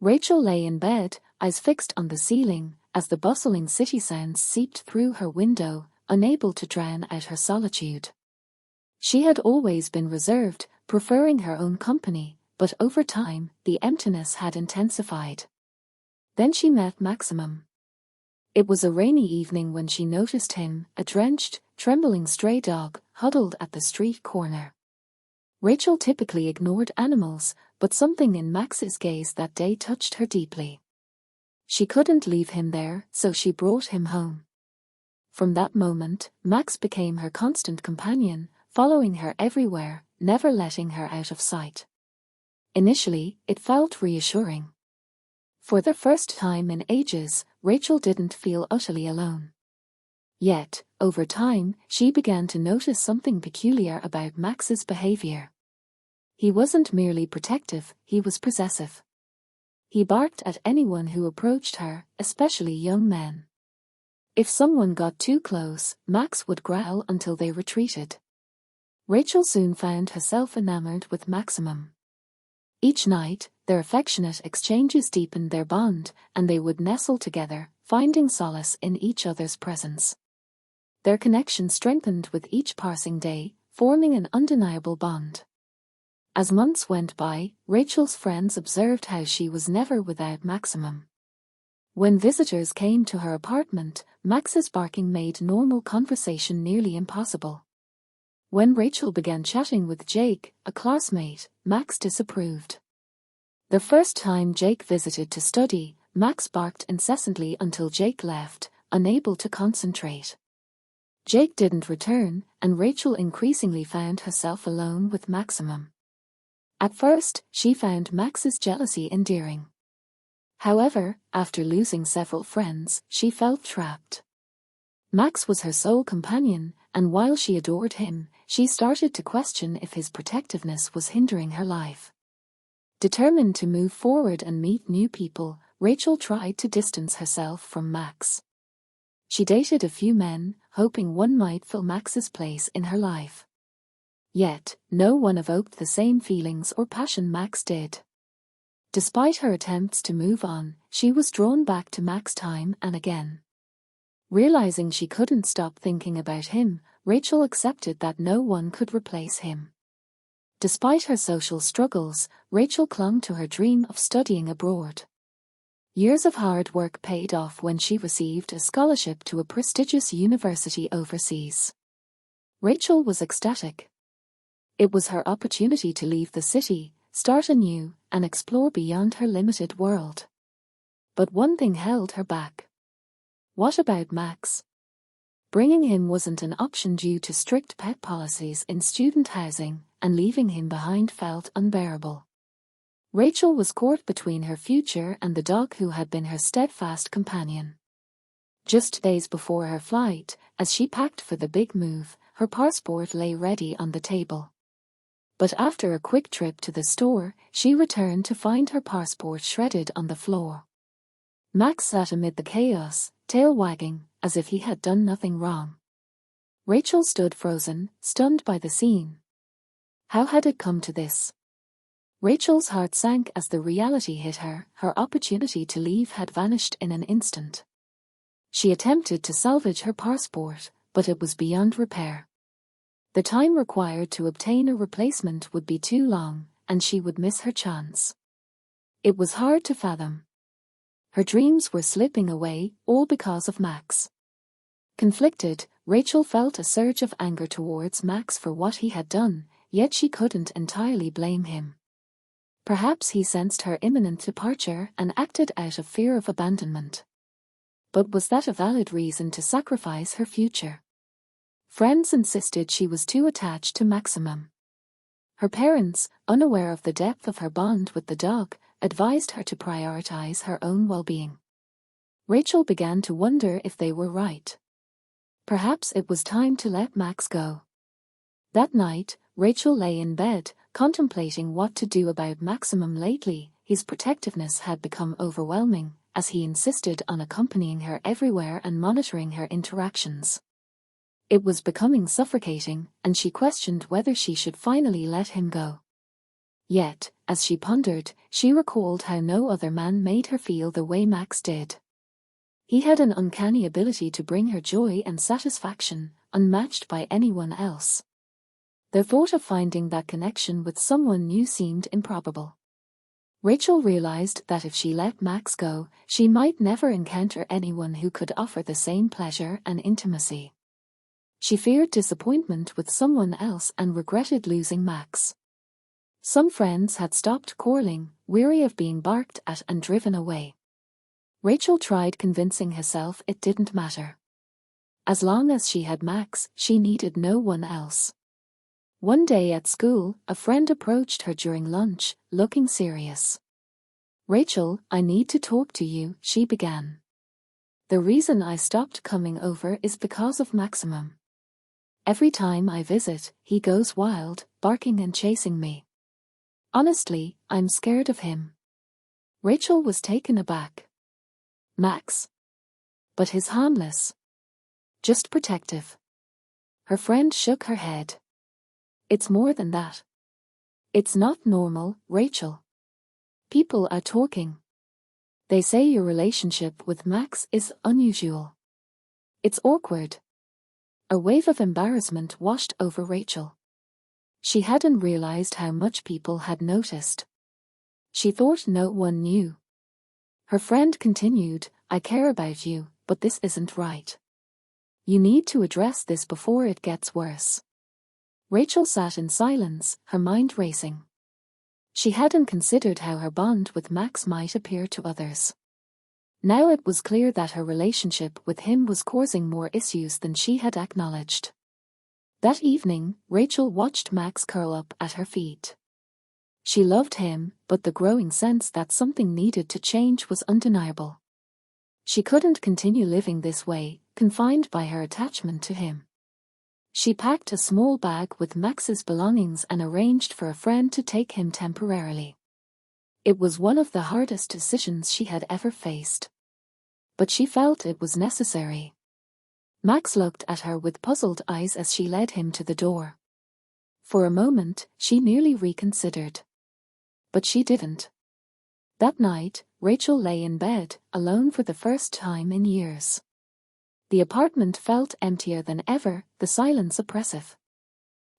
Rachel lay in bed, eyes fixed on the ceiling, as the bustling city sounds seeped through her window, unable to drown out her solitude. She had always been reserved, preferring her own company, but over time, the emptiness had intensified. Then she met Maximum. It was a rainy evening when she noticed him, a drenched, trembling stray dog, huddled at the street corner. Rachel typically ignored animals, but something in Max's gaze that day touched her deeply. She couldn't leave him there, so she brought him home. From that moment, Max became her constant companion, following her everywhere, never letting her out of sight. Initially, it felt reassuring. For the first time in ages, Rachel didn't feel utterly alone. Yet, over time, she began to notice something peculiar about Max's behavior. He wasn't merely protective, he was possessive. He barked at anyone who approached her, especially young men. If someone got too close, Max would growl until they retreated. Rachel soon found herself enamored with Maximum. Each night, their affectionate exchanges deepened their bond, and they would nestle together, finding solace in each other's presence. Their connection strengthened with each passing day, forming an undeniable bond. As months went by, Rachel's friends observed how she was never without Maximum. When visitors came to her apartment, Max's barking made normal conversation nearly impossible. When Rachel began chatting with Jake, a classmate, Max disapproved. The first time Jake visited to study, Max barked incessantly until Jake left, unable to concentrate. Jake didn't return, and Rachel increasingly found herself alone with Maximum. At first, she found Max's jealousy endearing. However, after losing several friends, she felt trapped. Max was her sole companion, and while she adored him, she started to question if his protectiveness was hindering her life. Determined to move forward and meet new people, Rachel tried to distance herself from Max. She dated a few men, hoping one might fill Max's place in her life. Yet, no one evoked the same feelings or passion Max did. Despite her attempts to move on, she was drawn back to Max time and again. Realizing she couldn't stop thinking about him, Rachel accepted that no one could replace him. Despite her social struggles, Rachel clung to her dream of studying abroad. Years of hard work paid off when she received a scholarship to a prestigious university overseas. Rachel was ecstatic. It was her opportunity to leave the city, start anew, and explore beyond her limited world. But one thing held her back. What about Max? Bringing him wasn't an option due to strict pet policies in student housing, and leaving him behind felt unbearable. Rachel was caught between her future and the dog who had been her steadfast companion. Just days before her flight, as she packed for the big move, her passport lay ready on the table. But after a quick trip to the store, she returned to find her passport shredded on the floor. Max sat amid the chaos, tail wagging, as if he had done nothing wrong. Rachel stood frozen, stunned by the scene. How had it come to this? Rachel's heart sank as the reality hit her. Her opportunity to leave had vanished in an instant. She attempted to salvage her passport, but it was beyond repair. The time required to obtain a replacement would be too long, and she would miss her chance. It was hard to fathom. Her dreams were slipping away, all because of Max. Conflicted, Rachel felt a surge of anger towards Max for what he had done, yet she couldn't entirely blame him. Perhaps he sensed her imminent departure and acted out of fear of abandonment. But was that a valid reason to sacrifice her future? Friends insisted she was too attached to Maximum. Her parents, unaware of the depth of her bond with the dog, advised her to prioritize her own well-being. Rachel began to wonder if they were right. Perhaps it was time to let Max go. That night, Rachel lay in bed, contemplating what to do about Maximum. Lately, his protectiveness had become overwhelming, as he insisted on accompanying her everywhere and monitoring her interactions. It was becoming suffocating, and she questioned whether she should finally let him go. Yet, as she pondered, she recalled how no other man made her feel the way Max did. He had an uncanny ability to bring her joy and satisfaction, unmatched by anyone else. The thought of finding that connection with someone new seemed improbable. Rachel realized that if she let Max go, she might never encounter anyone who could offer the same pleasure and intimacy. She feared disappointment with someone else and regretted losing Max. Some friends had stopped quarreling, weary of being barked at and driven away. Rachel tried convincing herself it didn't matter. As long as she had Max, she needed no one else. One day at school, a friend approached her during lunch, looking serious. "Rachel, I need to talk to you," she began. "The reason I stopped coming over is because of Maximum. Every time I visit, he goes wild, barking and chasing me. Honestly, I'm scared of him." Rachel was taken aback. "Max? But he's harmless. Just protective." Her friend shook her head. "It's more than that. It's not normal, Rachel. People are talking. They say your relationship with Max is unusual. It's awkward." A wave of embarrassment washed over Rachel. She hadn't realized how much people had noticed. She thought no one knew. Her friend continued, "I care about you, but this isn't right. You need to address this before it gets worse." Rachel sat in silence, her mind racing. She hadn't considered how her bond with Max might appear to others. Now it was clear that her relationship with him was causing more issues than she had acknowledged. That evening, Rachel watched Max curl up at her feet. She loved him, but the growing sense that something needed to change was undeniable. She couldn't continue living this way, confined by her attachment to him. She packed a small bag with Max's belongings and arranged for a friend to take him temporarily. It was one of the hardest decisions she had ever faced. But she felt it was necessary. Max looked at her with puzzled eyes as she led him to the door. For a moment, she nearly reconsidered. But she didn't. That night, Rachel lay in bed, alone for the first time in years. The apartment felt emptier than ever, the silence oppressive.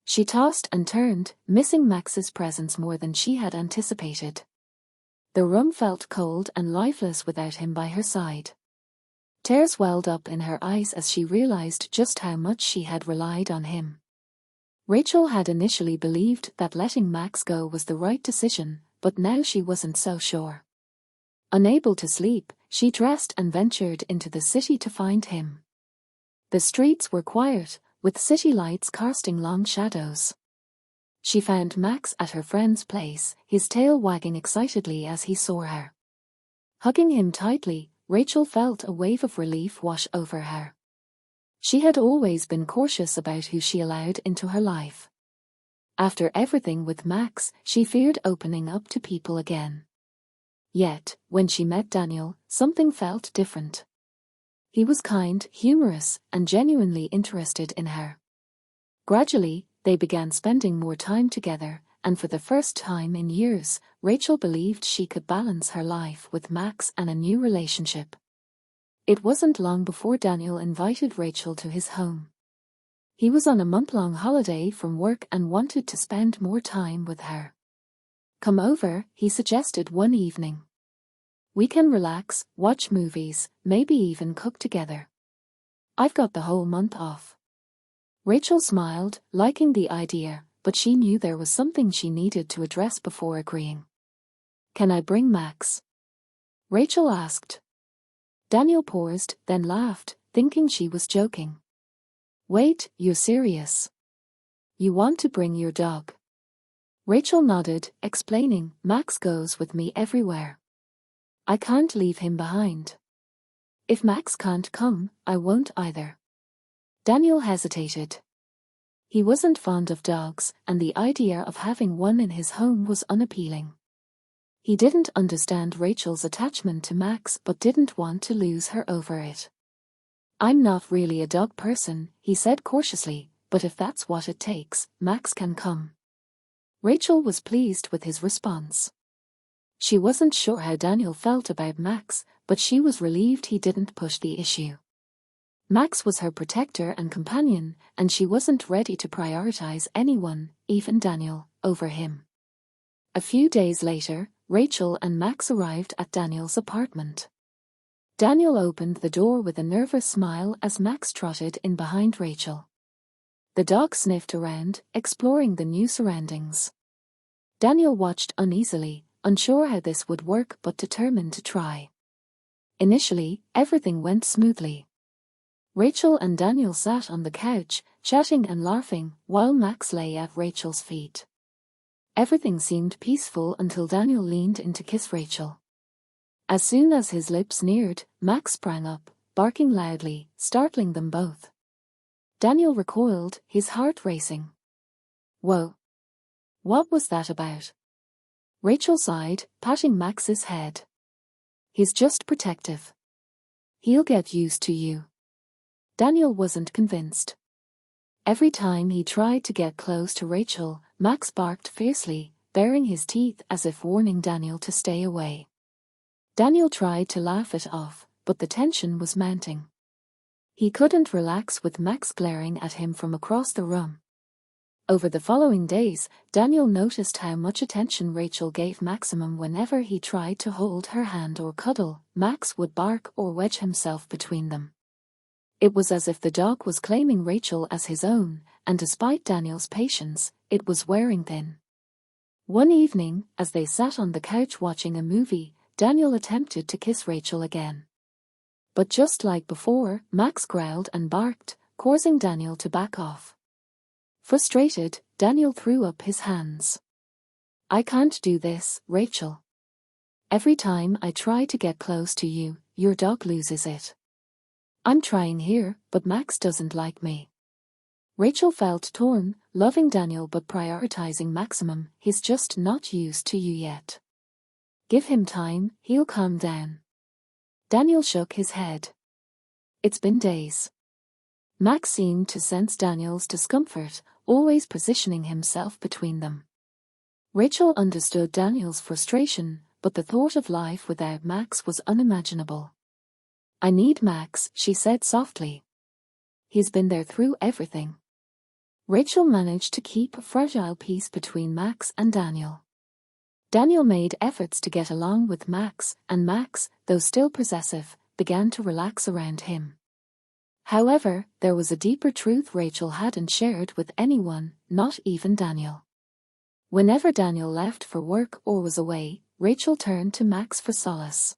She tossed and turned, missing Max's presence more than she had anticipated. The room felt cold and lifeless without him by her side. Tears welled up in her eyes as she realized just how much she had relied on him. Rachel had initially believed that letting Max go was the right decision, but now she wasn't so sure. Unable to sleep, she dressed and ventured into the city to find him. The streets were quiet, with city lights casting long shadows. She found Max at her friend's place, his tail wagging excitedly as he saw her. Hugging him tightly, Rachel felt a wave of relief wash over her. She had always been cautious about who she allowed into her life. After everything with Max, she feared opening up to people again. Yet, when she met Daniel, something felt different. He was kind, humorous, and genuinely interested in her. Gradually, they began spending more time together, and for the first time in years, Rachel believed she could balance her life with Max and a new relationship. It wasn't long before Daniel invited Rachel to his home. He was on a month-long holiday from work and wanted to spend more time with her. "Come over," he suggested one evening. "We can relax, watch movies, maybe even cook together. I've got the whole month off." Rachel smiled, liking the idea, but she knew there was something she needed to address before agreeing. "Can I bring Max?" Rachel asked. Daniel paused, then laughed, thinking she was joking. "Wait, you're serious? You want to bring your dog?" Rachel nodded, explaining, "Max goes with me everywhere. I can't leave him behind. If Max can't come, I won't either." Daniel hesitated. He wasn't fond of dogs, and the idea of having one in his home was unappealing. He didn't understand Rachel's attachment to Max but didn't want to lose her over it. "I'm not really a dog person," he said cautiously, "but if that's what it takes, Max can come." Rachel was pleased with his response. She wasn't sure how Daniel felt about Max, but she was relieved he didn't push the issue. Max was her protector and companion, and she wasn't ready to prioritize anyone, even Daniel, over him. A few days later, Rachel and Max arrived at Daniel's apartment. Daniel opened the door with a nervous smile as Max trotted in behind Rachel. The dog sniffed around, exploring the new surroundings. Daniel watched uneasily, unsure how this would work but determined to try. Initially, everything went smoothly. Rachel and Daniel sat on the couch, chatting and laughing, while Max lay at Rachel's feet. Everything seemed peaceful until Daniel leaned in to kiss Rachel. As soon as his lips neared, Max sprang up, barking loudly, startling them both. Daniel recoiled, his heart racing. Whoa! What was that about? Rachel sighed, patting Max's head. He's just protective. He'll get used to you. Daniel wasn't convinced. Every time he tried to get close to Rachel, Max barked fiercely, baring his teeth as if warning Daniel to stay away. Daniel tried to laugh it off, but the tension was mounting. He couldn't relax with Max glaring at him from across the room. Over the following days, Daniel noticed how much attention Rachel gave Maximum whenever he tried to hold her hand or cuddle. Max would bark or wedge himself between them. It was as if the dog was claiming Rachel as his own, and despite Daniel's patience, it was wearing thin. One evening, as they sat on the couch watching a movie, Daniel attempted to kiss Rachel again. But just like before, Max growled and barked, causing Daniel to back off. Frustrated, Daniel threw up his hands. I can't do this, Rachel. Every time I try to get close to you, your dog loses it. I'm trying here, but Max doesn't like me. Rachel felt torn, loving Daniel but prioritizing Maximum. He's just not used to you yet. Give him time, he'll calm down. Daniel shook his head. It's been days. Max seemed to sense Daniel's discomfort, always positioning himself between them. Rachel understood Daniel's frustration, but the thought of life without Max was unimaginable. I need Max, she said softly. He's been there through everything. Rachel managed to keep a fragile peace between Max and Daniel. Daniel made efforts to get along with Max, and Max, though still possessive, began to relax around him. However, there was a deeper truth Rachel hadn't shared with anyone, not even Daniel. Whenever Daniel left for work or was away, Rachel turned to Max for solace.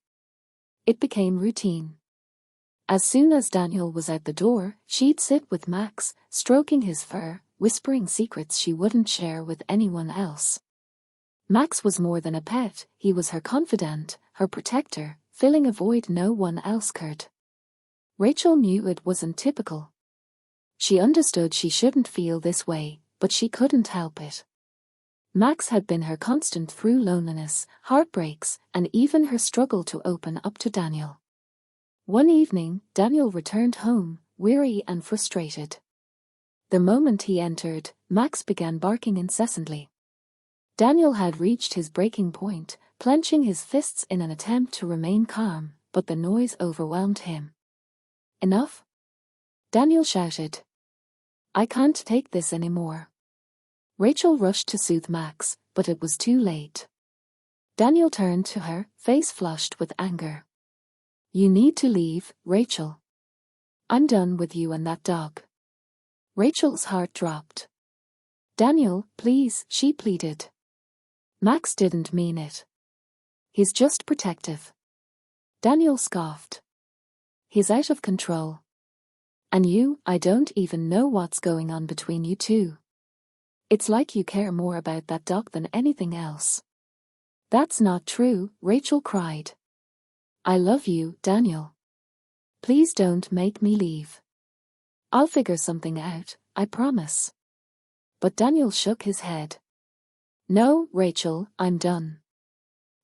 It became routine. As soon as Daniel was out the door, she'd sit with Max, stroking his fur, whispering secrets she wouldn't share with anyone else. Max was more than a pet, he was her confidant, her protector, filling a void no one else could. Rachel knew it wasn't typical. She understood she shouldn't feel this way, but she couldn't help it. Max had been her constant through loneliness, heartbreaks, and even her struggle to open up to Daniel. One evening, Daniel returned home, weary and frustrated. The moment he entered, Max began barking incessantly. Daniel had reached his breaking point, clenching his fists in an attempt to remain calm, but the noise overwhelmed him. Enough? Daniel shouted. I can't take this anymore. Rachel rushed to soothe Max, but it was too late. Daniel turned to her, face flushed with anger. You need to leave, Rachel. I'm done with you and that dog. Rachel's heart dropped. Daniel, please, she pleaded. Max didn't mean it. He's just protective. Daniel scoffed. He's out of control. And you, I don't even know what's going on between you two. It's like you care more about that dog than anything else. That's not true, Rachel cried. I love you, Daniel. Please don't make me leave. I'll figure something out, I promise. But Daniel shook his head. No, Rachel, I'm done.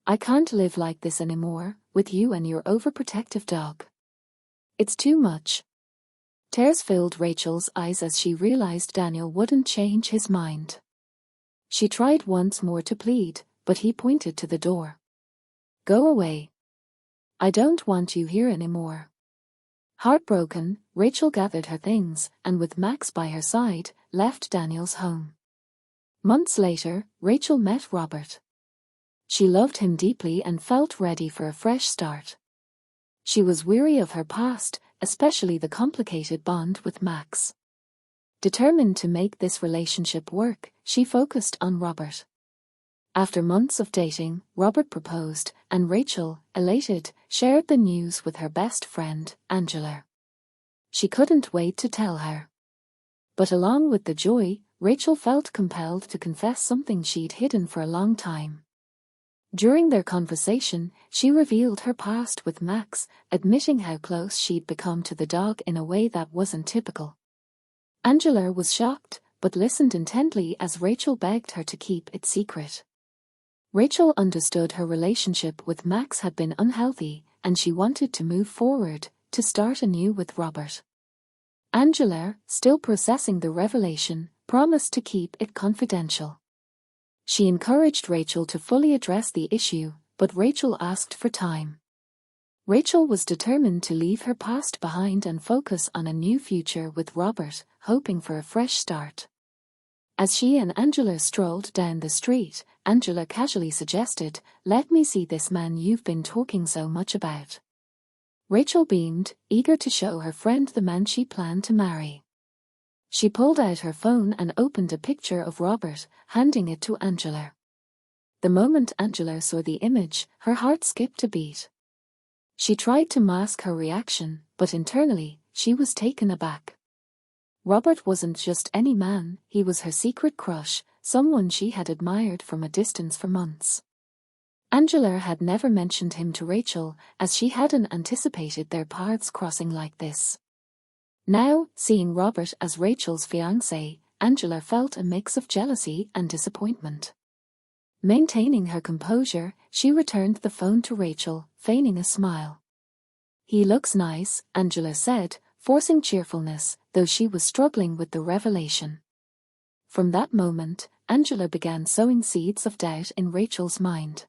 I can't live like this anymore, with you and your overprotective dog. It's too much. Tears filled Rachel's eyes as she realized Daniel wouldn't change his mind. She tried once more to plead, but he pointed to the door. "Go away. I don't want you here anymore." Heartbroken, Rachel gathered her things and, with Max by her side, left Daniel's home. Months later, Rachel met Robert. She loved him deeply and felt ready for a fresh start. She was weary of her past, especially the complicated bond with Max. Determined to make this relationship work, she focused on Robert. After months of dating, Robert proposed, and Rachel, elated, shared the news with her best friend, Angela. She couldn't wait to tell her. But along with the joy, Rachel felt compelled to confess something she'd hidden for a long time. During their conversation, she revealed her past with Max, admitting how close she'd become to the dog in a way that wasn't typical. Angela was shocked, but listened intently as Rachel begged her to keep it secret. Rachel understood her relationship with Max had been unhealthy, and she wanted to move forward, to start anew with Robert. Angela, still processing the revelation, promised to keep it confidential. She encouraged Rachel to fully address the issue, but Rachel asked for time. Rachel was determined to leave her past behind and focus on a new future with Robert, hoping for a fresh start. As she and Angela strolled down the street, Angela casually suggested, "Let me see this man you've been talking so much about." Rachel beamed, eager to show her friend the man she planned to marry. She pulled out her phone and opened a picture of Robert, handing it to Angela. The moment Angela saw the image, her heart skipped a beat. She tried to mask her reaction, but internally, she was taken aback. Robert wasn't just any man, he was her secret crush, someone she had admired from a distance for months. Angela had never mentioned him to Rachel, as she hadn't anticipated their paths crossing like this. Now, seeing Robert as Rachel's fiancé, Angela felt a mix of jealousy and disappointment. Maintaining her composure, she returned the phone to Rachel, feigning a smile. "He looks nice," Angela said, forcing cheerfulness, though she was struggling with the revelation. From that moment, Angela began sowing seeds of doubt in Rachel's mind.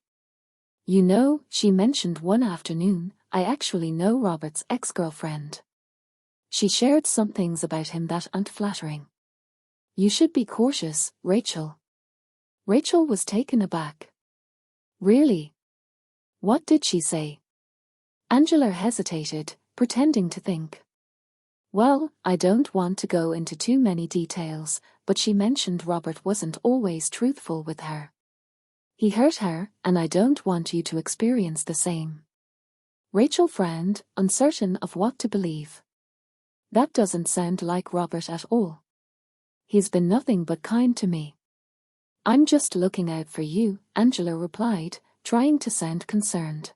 "You know," she mentioned one afternoon, "I actually know Robert's ex-girlfriend. She shared some things about him that aren't flattering. You should be cautious, Rachel." Rachel was taken aback. "Really? What did she say?" Angela hesitated, pretending to think. "Well, I don't want to go into too many details, but she mentioned Robert wasn't always truthful with her. He hurt her, and I don't want you to experience the same." Rachel frowned, uncertain of what to believe. "That doesn't sound like Robert at all. He's been nothing but kind to me." "I'm just looking out for you," Angela replied, trying to sound concerned.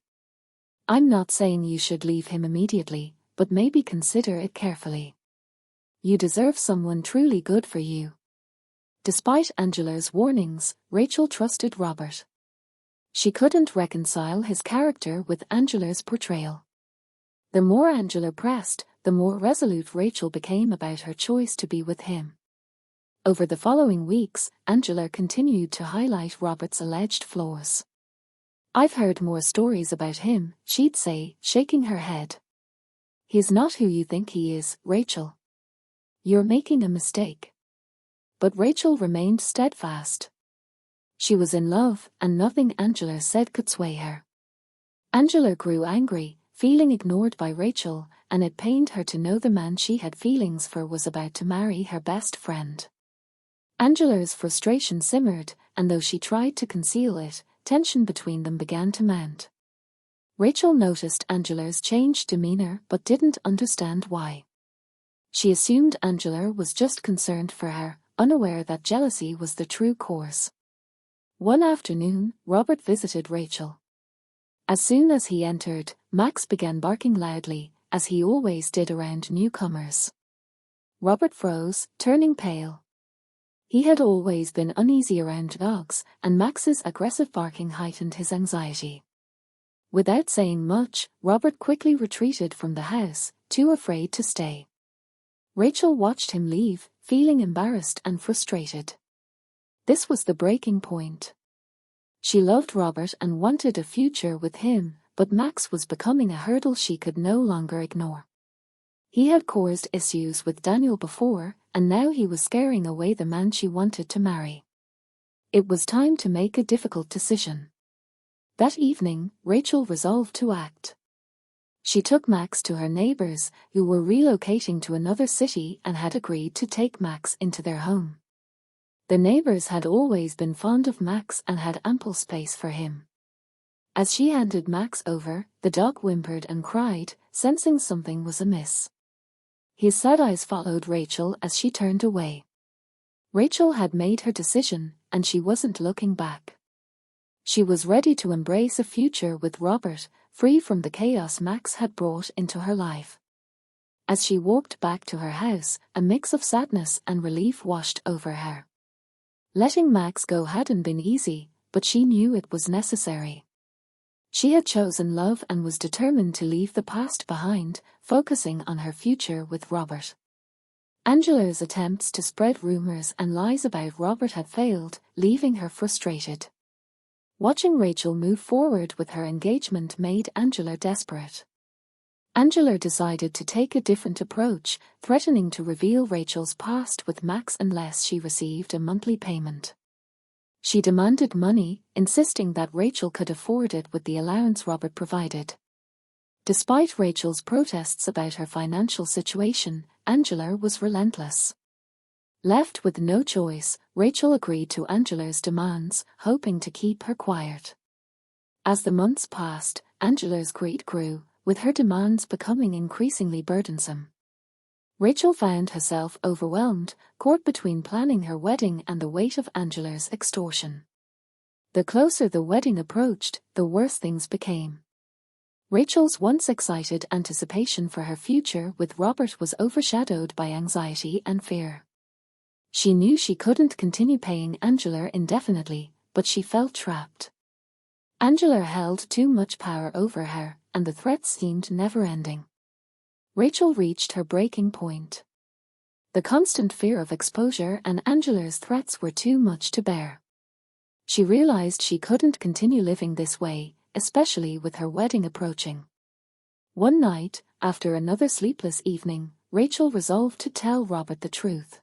"I'm not saying you should leave him immediately, but maybe consider it carefully. You deserve someone truly good for you." Despite Angela's warnings, Rachel trusted Robert. She couldn't reconcile his character with Angela's portrayal. The more Angela pressed, the more resolute Rachel became about her choice to be with him. Over the following weeks, Angela continued to highlight Robert's alleged flaws. "I've heard more stories about him," she'd say, shaking her head. "He's not who you think he is, Rachel. You're making a mistake." But Rachel remained steadfast. She was in love, and nothing Angela said could sway her. Angela grew angry, feeling ignored by Rachel, and it pained her to know the man she had feelings for was about to marry her best friend. Angela's frustration simmered, and though she tried to conceal it, tension between them began to mount. Rachel noticed Angela's changed demeanor but didn't understand why. She assumed Angela was just concerned for her, unaware that jealousy was the true cause. One afternoon, Robert visited Rachel. As soon as he entered, Max began barking loudly, as he always did around newcomers. Robert froze, turning pale. He had always been uneasy around dogs, and Max's aggressive barking heightened his anxiety. Without saying much, Robert quickly retreated from the house, too afraid to stay. Rachel watched him leave, feeling embarrassed and frustrated. This was the breaking point. She loved Robert and wanted a future with him, but Max was becoming a hurdle she could no longer ignore. He had caused issues with Daniel before, and now he was scaring away the man she wanted to marry. It was time to make a difficult decision. That evening, Rachel resolved to act. She took Max to her neighbors, who were relocating to another city and had agreed to take Max into their home. The neighbors had always been fond of Max and had ample space for him. As she handed Max over, the dog whimpered and cried, sensing something was amiss. His sad eyes followed Rachel as she turned away. Rachel had made her decision, and she wasn't looking back. She was ready to embrace a future with Robert, free from the chaos Max had brought into her life. As she walked back to her house, a mix of sadness and relief washed over her. Letting Max go hadn't been easy, but she knew it was necessary. She had chosen love and was determined to leave the past behind, focusing on her future with Robert. Angela's attempts to spread rumors and lies about Robert had failed, leaving her frustrated. Watching Rachel move forward with her engagement made Angela desperate. Angela decided to take a different approach, threatening to reveal Rachel's past with Max unless she received a monthly payment. She demanded money, insisting that Rachel could afford it with the allowance Robert provided. Despite Rachel's protests about her financial situation, Angela was relentless. Left with no choice, Rachel agreed to Angela's demands, hoping to keep her quiet. As the months passed, Angela's greed grew, with her demands becoming increasingly burdensome. Rachel found herself overwhelmed, caught between planning her wedding and the weight of Angela's extortion. The closer the wedding approached, the worse things became. Rachel's once excited anticipation for her future with Robert was overshadowed by anxiety and fear. She knew she couldn't continue paying Angela indefinitely, but she felt trapped. Angela held too much power over her, and the threats seemed never-ending. Rachel reached her breaking point. The constant fear of exposure and Angela's threats were too much to bear. She realized she couldn't continue living this way, especially with her wedding approaching. One night, after another sleepless evening, Rachel resolved to tell Robert the truth.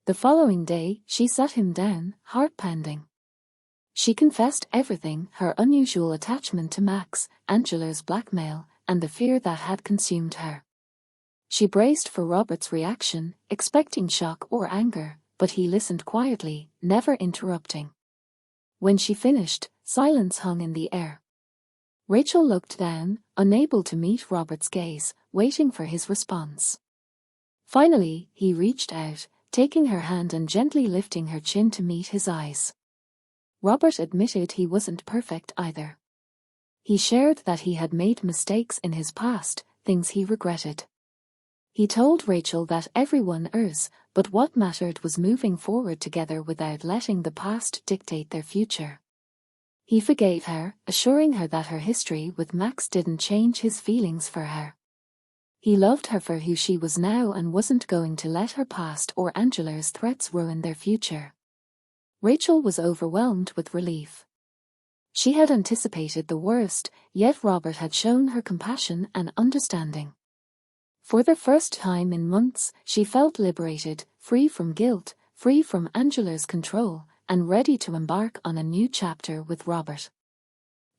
The following day, she sat him down, heart-pounding. She confessed everything: her unusual attachment to Max, Angela's blackmail, and the fear that had consumed her. She braced for Robert's reaction, expecting shock or anger, but he listened quietly, never interrupting. When she finished, silence hung in the air. Rachel looked down, unable to meet Robert's gaze, waiting for his response. Finally, he reached out, taking her hand and gently lifting her chin to meet his eyes. Robert admitted he wasn't perfect either. He shared that he had made mistakes in his past, things he regretted. He told Rachel that everyone errs, but what mattered was moving forward together without letting the past dictate their future. He forgave her, assuring her that her history with Max didn't change his feelings for her. He loved her for who she was now and wasn't going to let her past or Angela's threats ruin their future. Rachel was overwhelmed with relief. She had anticipated the worst, yet Robert had shown her compassion and understanding. For the first time in months, she felt liberated, free from guilt, free from Angela's control, and ready to embark on a new chapter with Robert.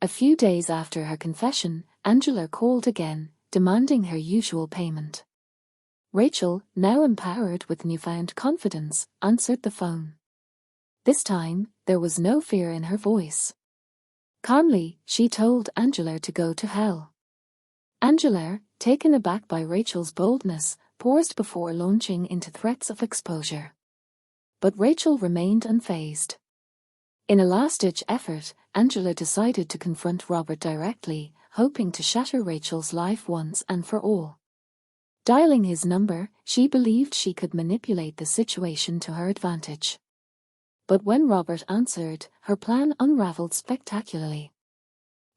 A few days after her confession, Angela called again, demanding her usual payment. Rachel, now empowered with newfound confidence, answered the phone. This time, there was no fear in her voice. Calmly, she told Angela to go to hell. Angela, taken aback by Rachel's boldness, paused before launching into threats of exposure. But Rachel remained unfazed. In a last-ditch effort, Angela decided to confront Robert directly, hoping to shatter Rachel's life once and for all. Dialing his number, she believed she could manipulate the situation to her advantage. But when Robert answered, her plan unraveled spectacularly.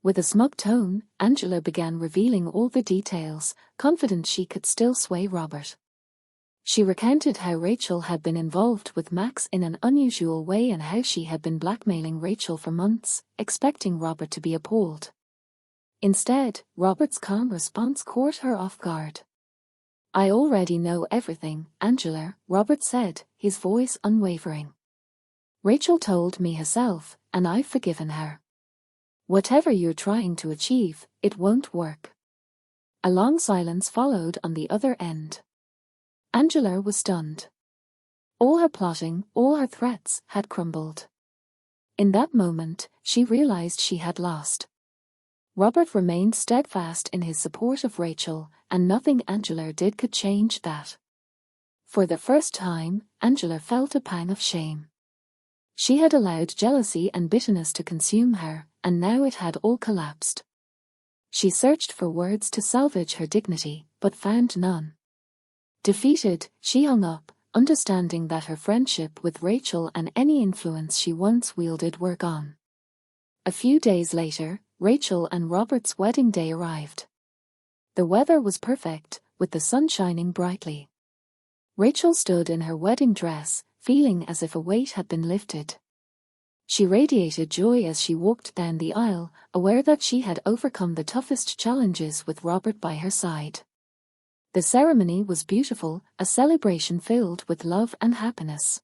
With a smug tone, Angela began revealing all the details, confident she could still sway Robert. She recounted how Rachel had been involved with Max in an unusual way and how she had been blackmailing Rachel for months, expecting Robert to be appalled. Instead, Robert's calm response caught her off guard. "I already know everything, Angela," Robert said, his voice unwavering. "Rachel told me herself, and I've forgiven her. Whatever you're trying to achieve, it won't work." A long silence followed on the other end. Angela was stunned. All her plotting, all her threats, had crumbled. In that moment, she realized she had lost. Robert remained steadfast in his support of Rachel, and nothing Angela did could change that. For the first time, Angela felt a pang of shame. She had allowed jealousy and bitterness to consume her, and now it had all collapsed. She searched for words to salvage her dignity, but found none. Defeated, she hung up, understanding that her friendship with Rachel and any influence she once wielded were gone. A few days later, Rachel and Robert's wedding day arrived. The weather was perfect, with the sun shining brightly. Rachel stood in her wedding dress, feeling as if a weight had been lifted. She radiated joy as she walked down the aisle, aware that she had overcome the toughest challenges with Robert by her side. The ceremony was beautiful, a celebration filled with love and happiness.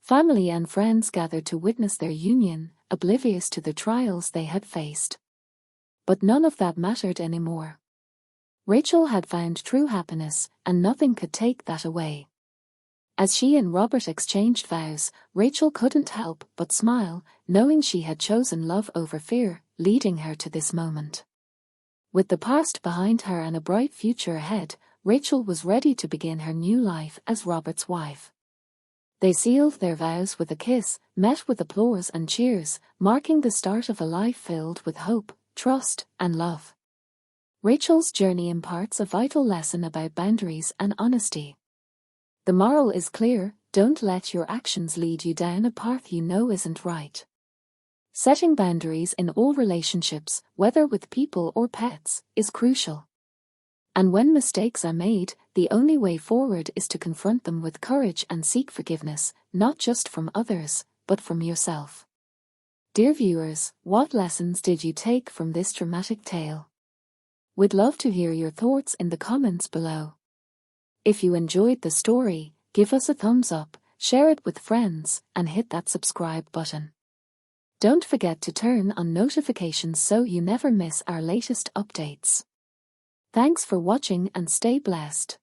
Family and friends gathered to witness their union, oblivious to the trials they had faced. But none of that mattered anymore. Rachel had found true happiness, and nothing could take that away. As she and Robert exchanged vows, Rachel couldn't help but smile, knowing she had chosen love over fear, leading her to this moment. With the past behind her and a bright future ahead, Rachel was ready to begin her new life as Robert's wife. They sealed their vows with a kiss, met with applause and cheers, marking the start of a life filled with hope, trust, and love. Rachel's journey imparts a vital lesson about boundaries and honesty. The moral is clear: don't let your actions lead you down a path you know isn't right. Setting boundaries in all relationships, whether with people or pets, is crucial. And when mistakes are made, the only way forward is to confront them with courage and seek forgiveness, not just from others, but from yourself. Dear viewers, what lessons did you take from this dramatic tale? We'd love to hear your thoughts in the comments below. If you enjoyed the story, give us a thumbs up, share it with friends, and hit that subscribe button. Don't forget to turn on notifications so you never miss our latest updates. Thanks for watching and stay blessed.